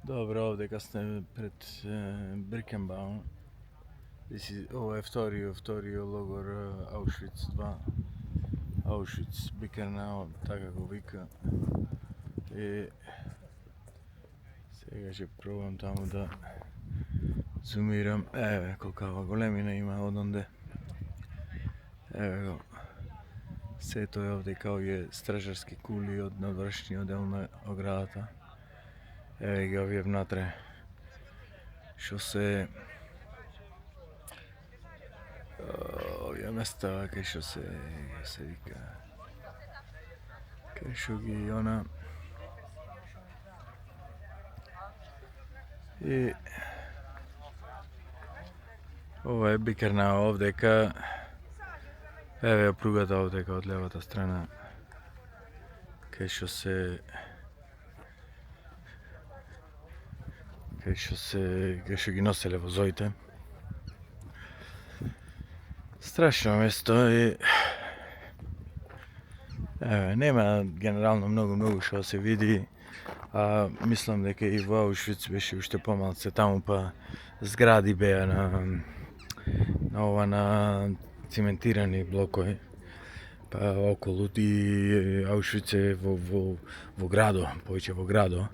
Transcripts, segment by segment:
Добро, овдека сме пред Брикенбаум. Ова е вториот логор Аушвиц 2. Аушвиц Бикернау, така го вика. И сега ќе пробам таму да зумирам. Еве колкава големина има одонде. Еве го. Сето е овдека овие стражарски кули од надвршниот дел на оградата. Еве ги овие внатре, што се овие места кај што се вика, кај што ги она и ова е Бикернау овдека. Еве пругата овдека од левата страна, кај што ги носеле возоите. Страшно место и нема генерално многу што се види, а мислам дека и во Аушвиц беше уште помалце таму, па згради беа на циментирани блокови, па околу и Аушвиц е во градо, повеќе во градо.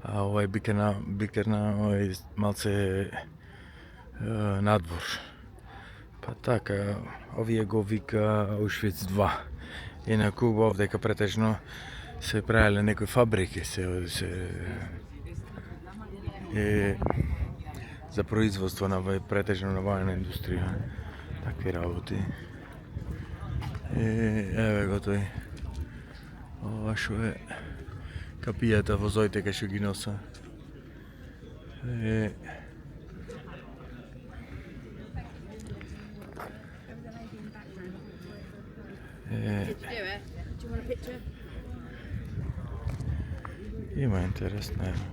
А овој Бикернау е малце надвор. Па така, овие го вика Аушвиц 2. Инаку овдека претежно се правеле некои фабрики, за производство на претежно на воена индустрија, такви работи. Еве го тој. Ова што е капијата, возоите кај што ги носа. Има интересно, ево.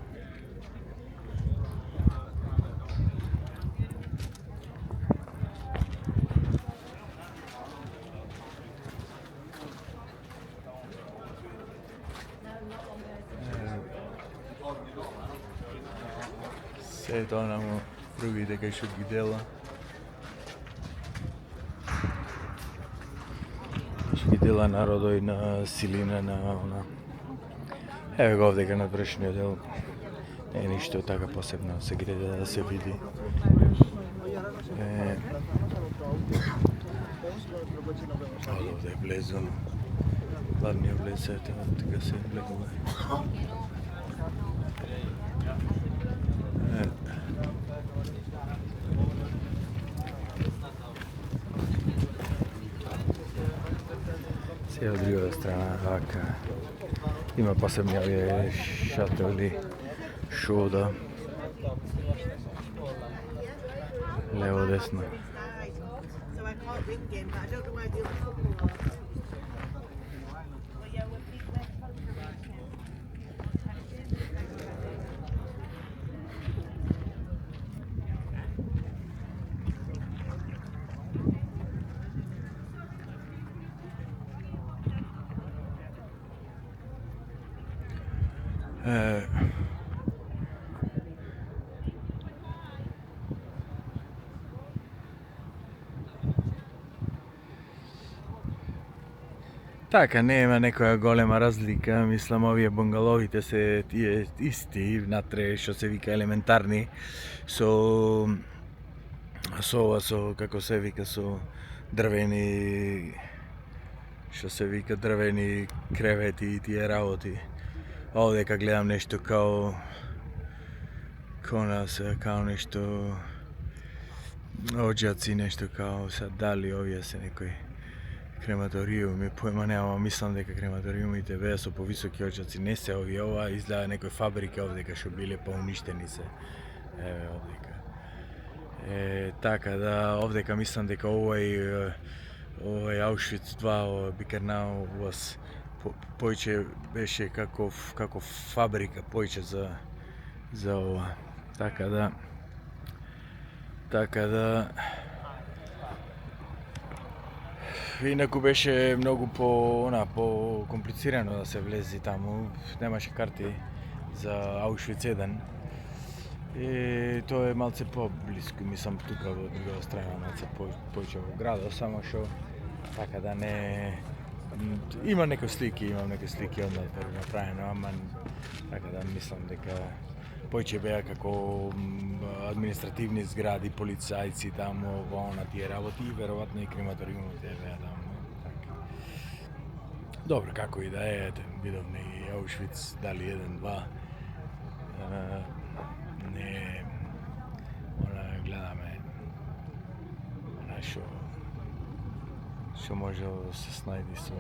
Сето онамо пругите кај што ги дела. Што ги дела народој на силина на она. Еве го овдека на вршниот дел. Не е ништо така посебно се гледа да се види. Од овде е близо. Главниот влез е така се влегува. Се од другата страна, вака, има посебни овие шатели, шода, лево десно. Така, нема некоја голема разлика, мислам овие бунгаловите се тие исти, внатре што се вика елементарни, со како се вика, со дрвени, што се вика дрвени кревети и тие работи. Овдека гледам нешто као нешто оџаци, нешто као дали овие се некои крематориуми, појма немам, мислам дека крематориумите беа со повисоки оџаци, не се овие, ова изгледа некои фабрики овдека што биле поуништени се. Еве овдека. Така да, овдека мислам дека овој Аушвиц 2, овој Бикернау поиќе беше како фабрика, поиќе за ова. Така да инаку беше многу по комплицирано да се влези таму, немаше карти за Аушвиц 1. И тоа е малце поблиску, мислам тука во другата страна, малце поиќе во градот, само што така да не имам некои слики однатре направено, ама така да мислам дека поиќе беа како административни згради, полицајци таму, во на тие работи и веројатно и крематориумот беа таму. Така. Добро, како и да е, видовме и Аушвиц, дали 1-2. Не гледаме што може да се снајди со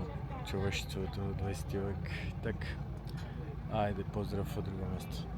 човештвото 20 век. Так, ајде, поздрав од друго место.